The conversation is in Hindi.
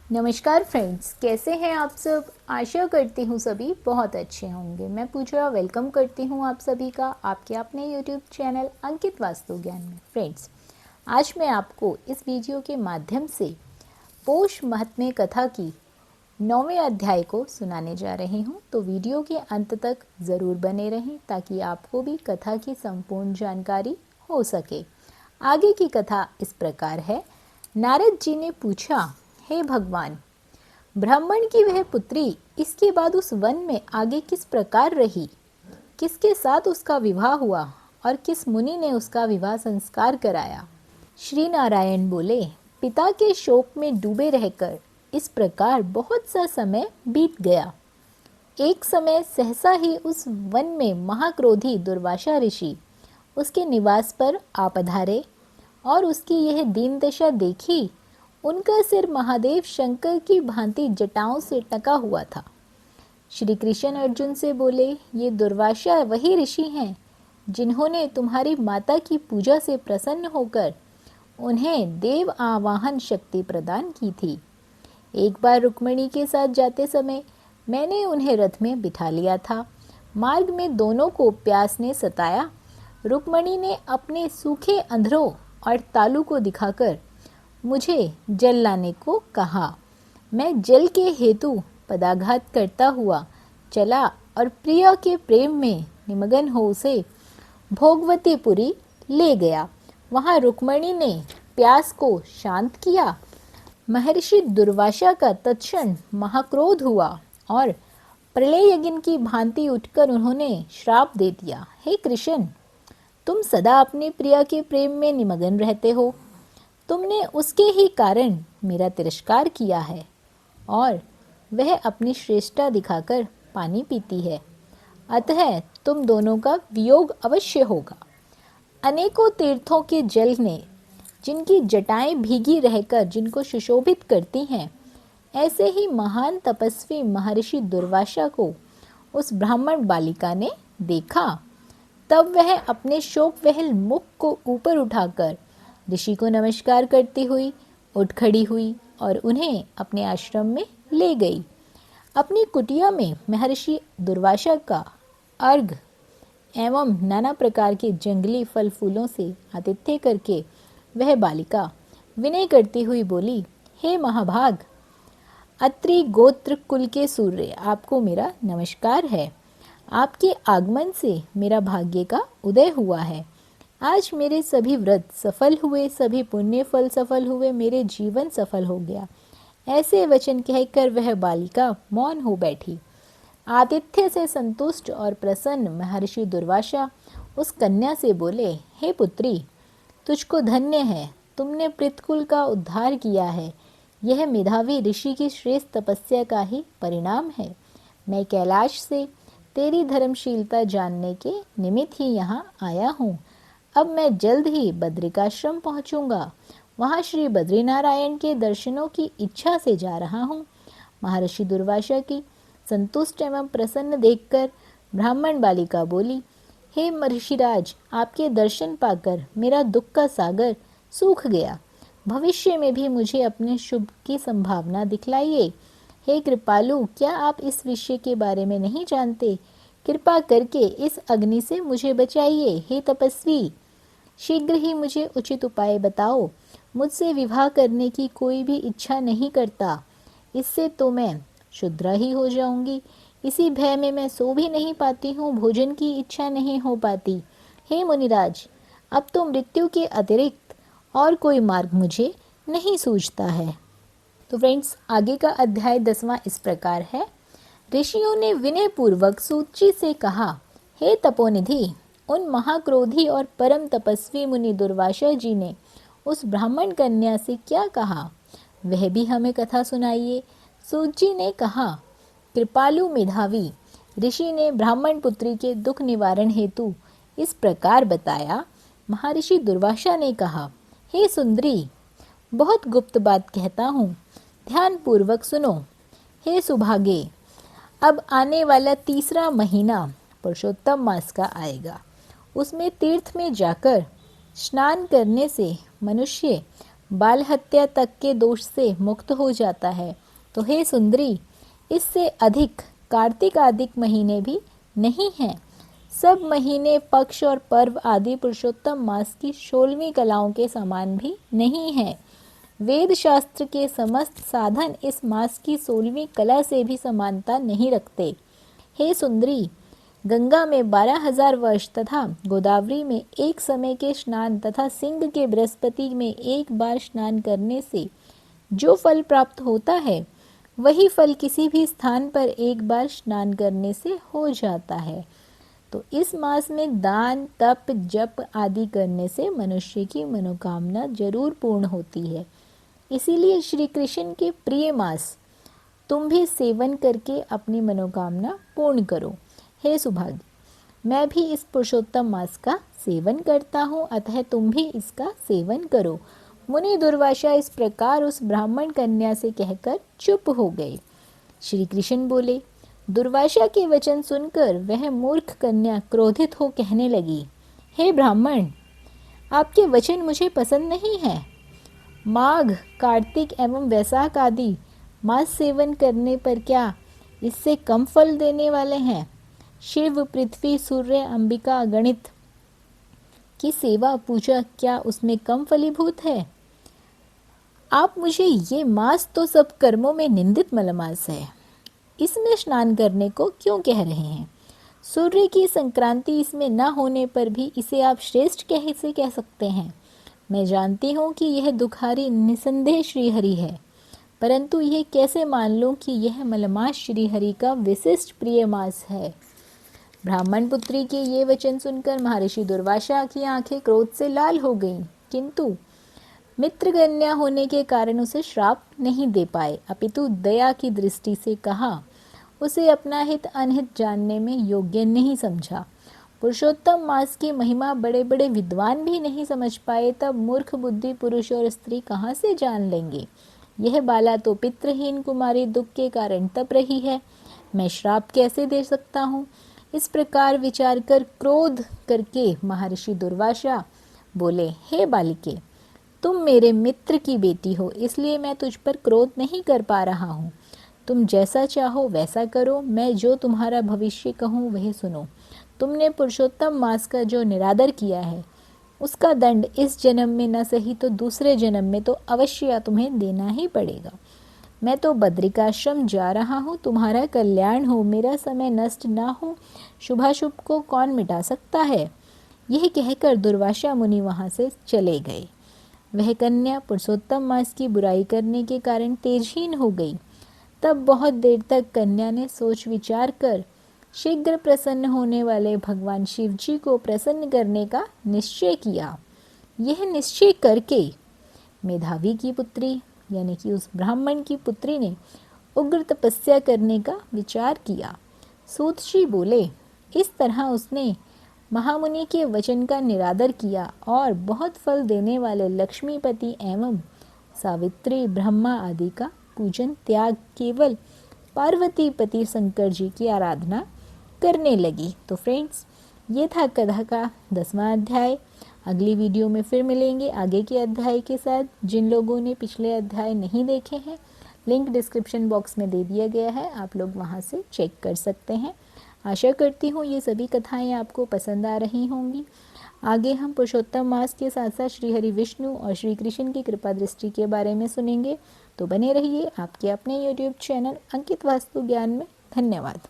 नमस्कार फ्रेंड्स, कैसे हैं आप सब। आशा करती हूँ सभी बहुत अच्छे होंगे। मैं पूजा वेलकम करती हूँ आप सभी का आपके अपने यूट्यूब चैनल अंकित वास्तु ज्ञान में। फ्रेंड्स, आज मैं आपको इस वीडियो के माध्यम से पौष महात्म्य कथा की 9वें अध्याय को सुनाने जा रही हूँ। तो वीडियो के अंत तक ज़रूर बने रहें ताकि आपको भी कथा की संपूर्ण जानकारी हो सके। आगे की कथा इस प्रकार है। नारद जी ने पूछा, हे भगवान, ब्राह्मण की वह पुत्री इसके बाद उस वन में आगे किस प्रकार रही, किसके साथ उसका विवाह हुआ और किस मुनि ने उसका विवाह संस्कार कराया। श्री नारायण बोले, पिता के शोक में डूबे रहकर इस प्रकार बहुत सा समय बीत गया। एक समय सहसा ही उस वन में महाक्रोधी दुर्वासा ऋषि उसके निवास पर आ पधारे और उसकी यह दीन दशा देखी। उनका सिर महादेव शंकर की भांति जटाओं से टका हुआ था। श्री कृष्ण अर्जुन से बोले, ये दुर्वासा वही ऋषि हैं जिन्होंने तुम्हारी माता की पूजा से प्रसन्न होकर उन्हें देव आवाहन शक्ति प्रदान की थी। एक बार रुक्मिणी के साथ जाते समय मैंने उन्हें रथ में बिठा लिया था। मार्ग में दोनों को प्यास ने सताया। रुक्मिणी ने अपने सूखे अंधरों और तालू को दिखाकर मुझे जल लाने को कहा। मैं जल के हेतु पदाघात करता हुआ चला और प्रिय के प्रेम में निमग्न हो उसे भोगवतीपुरी ले गया। वहां रुक्मिणी ने प्यास को शांत किया। महर्षि दुर्वासा का तत्क्षण महाक्रोध हुआ और प्रलय यज्ञ की भांति उठकर उन्होंने श्राप दे दिया, हे कृष्ण, तुम सदा अपने प्रिय के प्रेम में निमग्न रहते हो। तुमने उसके ही कारण मेरा तिरस्कार किया है और वह अपनी श्रेष्ठता दिखाकर पानी पीती है। अतः तुम दोनों का वियोग अवश्य होगा। अनेकों तीर्थों के जल ने जिनकी जटाएं भीगी रहकर जिनको सुशोभित करती हैं, ऐसे ही महान तपस्वी महर्षि दुर्वासा को उस ब्राह्मण बालिका ने देखा। तब वह अपने शोक वहल मुख को ऊपर उठाकर ऋषि को नमस्कार करती हुई उठ खड़ी हुई और उन्हें अपने आश्रम में ले गई। अपनी कुटिया में महर्षि दुर्वासा का अर्घ एवं नाना प्रकार के जंगली फल फूलों से आतिथ्य करके वह बालिका विनय करती हुई बोली, हे महाभाग, अत्रि गोत्र कुल के सूर्य, आपको मेरा नमस्कार है। आपके आगमन से मेरा भाग्य का उदय हुआ है। आज मेरे सभी व्रत सफल हुए, सभी पुण्य फल सफल हुए, मेरे जीवन सफल हो गया। ऐसे वचन कहकर वह बालिका मौन हो बैठी। आतिथ्य से संतुष्ट और प्रसन्न महर्षि दुर्वासा उस कन्या से बोले, हे पुत्री, तुझको धन्य है, तुमने पृथकुल का उद्धार किया है। यह मेधावी ऋषि की श्रेष्ठ तपस्या का ही परिणाम है। मैं कैलाश से तेरी धर्मशीलता जानने के निमित्त ही यहाँ आया हूँ। अब मैं जल्द ही बद्रिकाश्रम पहुँचूंगा। वहाँ श्री बद्रीनारायण के दर्शनों की इच्छा से जा रहा हूँ। महर्षि दुर्वासा की संतुष्ट एवं प्रसन्न देखकर ब्राह्मण बालिका बोली, हे महर्षिराज, आपके दर्शन पाकर मेरा दुख का सागर सूख गया। भविष्य में भी मुझे अपने शुभ की संभावना दिखलाइए। हे कृपालु, क्या आप इस विषय के बारे में नहीं जानते? कृपा करके इस अग्नि से मुझे बचाइए। हे तपस्वी, शीघ्र ही मुझे उचित उपाय बताओ। मुझसे विवाह करने की कोई भी इच्छा नहीं करता। इससे तो मैं शुद्र ही हो जाऊंगी। इसी भय में मैं सो भी नहीं पाती हूँ, भोजन की इच्छा नहीं हो पाती। हे मुनिराज, अब तो मृत्यु के अतिरिक्त और कोई मार्ग मुझे नहीं सूझता है। तो फ्रेंड्स, आगे का अध्याय 10वां इस प्रकार है। ऋषियों ने विनय पूर्वक सूची से कहा, हे तपोनिधि, उन महाक्रोधी और परम तपस्वी मुनि दुर्वासा जी ने उस ब्राह्मण कन्या से क्या कहा, वह भी हमें कथा सुनाइए। सूची ने कहा, कृपालु मेधावी ऋषि ने ब्राह्मण पुत्री के दुख निवारण हेतु इस प्रकार बताया। महर्षि दुर्वासा ने कहा, हे सुंदरी, बहुत गुप्त बात कहता हूँ, ध्यान पूर्वक सुनो। हे सुभागे, अब आने वाला 3रा महीना पुरुषोत्तम मास का आएगा। उसमें तीर्थ में जाकर स्नान करने से मनुष्य बाल हत्या तक के दोष से मुक्त हो जाता है। तो हे सुंदरी, इससे अधिक कार्तिक आदि महीने भी नहीं हैं। सब महीने, पक्ष और पर्व आदि पुरुषोत्तम मास की 16वीं कलाओं के समान भी नहीं है। वेद शास्त्र के समस्त साधन इस मास की 16वीं कला से भी समानता नहीं रखते। हे सुंदरी, गंगा में 12,000 वर्ष तथा गोदावरी में एक समय के स्नान तथा सिंह के बृहस्पति में एक बार स्नान करने से जो फल प्राप्त होता है, वही फल किसी भी स्थान पर एक बार स्नान करने से हो जाता है। तो इस मास में दान, तप, जप आदि करने से मनुष्य की मनोकामना जरूर पूर्ण होती है। इसीलिए श्री कृष्ण के प्रिय मास तुम भी सेवन करके अपनी मनोकामना पूर्ण करो। हे सुभागी, मैं भी इस पुरुषोत्तम मास का सेवन करता हूँ, अतः तुम भी इसका सेवन करो। मुनि दुर्वासा इस प्रकार उस ब्राह्मण कन्या से कहकर चुप हो गए। श्री कृष्ण बोले, दुर्वासा के वचन सुनकर वह मूर्ख कन्या क्रोधित हो कहने लगी, हे ब्राह्मण, आपके वचन मुझे पसंद नहीं है। माघ, कार्तिक एवं वैशाख आदि मास सेवन करने पर क्या इससे कम फल देने वाले हैं? शिव, पृथ्वी, सूर्य, अंबिका, गणित की सेवा पूजा क्या उसमें कम फलीभूत है? आप मुझे ये मास तो सब कर्मों में निंदित मलमास है, इसमें स्नान करने को क्यों कह रहे हैं? सूर्य की संक्रांति इसमें न होने पर भी इसे आप श्रेष्ठ कैसे कह सकते हैं? मैं जानती हूँ कि यह दुखारी निसंदेह श्रीहरि है, परंतु यह कैसे मान लूँ कि यह मलमास श्रीहरि का विशिष्ट प्रिय मास है? ब्राह्मण पुत्री के ये वचन सुनकर महर्षि दुर्वासा की आंखें क्रोध से लाल हो गईं, किंतु मित्र कन्या होने के कारण उसे श्राप नहीं दे पाए, अपितु दया की दृष्टि से कहा, उसे अपना हित अनहित जानने में योग्य नहीं समझा। पुरुषोत्तम मास की महिमा बड़े बड़े विद्वान भी नहीं समझ पाए, तब मूर्ख बुद्धि पुरुष और स्त्री कहाँ से जान लेंगे? यह बाला तो पितृहीन कुमारी दुख के कारण तप रही है, मैं श्राप कैसे दे सकता हूँ? इस प्रकार विचार कर क्रोध करके महर्षि दुर्वासा बोले, हे बालिके, तुम मेरे मित्र की बेटी हो, इसलिए मैं तुझ पर क्रोध नहीं कर पा रहा हूँ। तुम जैसा चाहो वैसा करो, मैं जो तुम्हारा भविष्य कहूँ वही सुनो। तुमने पुरुषोत्तम मास का जो निरादर किया है, उसका दंड इस जन्म में न सही तो दूसरे जन्म में तो अवश्य तुम्हें देना ही पड़ेगा। मैं तो बद्रिकाश्रम जा रहा हूँ, तुम्हारा कल्याण हो, मेरा समय नष्ट ना हो, शुभाशुभ को कौन मिटा सकता है? यह कहकर दुर्वासा मुनि वहाँ से चले गए। वह कन्या पुरुषोत्तम मास की बुराई करने के कारण तेजहीन हो गई। तब बहुत देर तक कन्या ने सोच विचार कर शीघ्र प्रसन्न होने वाले भगवान शिव जी को प्रसन्न करने का निश्चय किया। यह निश्चय करके मेधावी की पुत्री यानी कि उस ब्राह्मण की पुत्री ने उग्र तपस्या करने का विचार किया। सूत जी बोले, इस तरह उसने महामुनि के वचन का निरादर किया और बहुत फल देने वाले लक्ष्मीपति एवं सावित्री, ब्रह्मा आदि का पूजन त्याग केवल पार्वती पति शंकर जी की आराधना करने लगी। तो फ्रेंड्स, ये था कथा का 10वां अध्याय। अगली वीडियो में फिर मिलेंगे आगे के अध्याय के साथ। जिन लोगों ने पिछले अध्याय नहीं देखे हैं, लिंक डिस्क्रिप्शन बॉक्स में दे दिया गया है, आप लोग वहां से चेक कर सकते हैं। आशा करती हूँ ये सभी कथाएं आपको पसंद आ रही होंगी। आगे हम पुरुषोत्तम मास के साथ साथ श्री हरि विष्णु और श्री कृष्ण की कृपा दृष्टि के बारे में सुनेंगे। तो बने रहिए आपके अपने YouTube चैनल अंकित वास्तु ज्ञान में। धन्यवाद।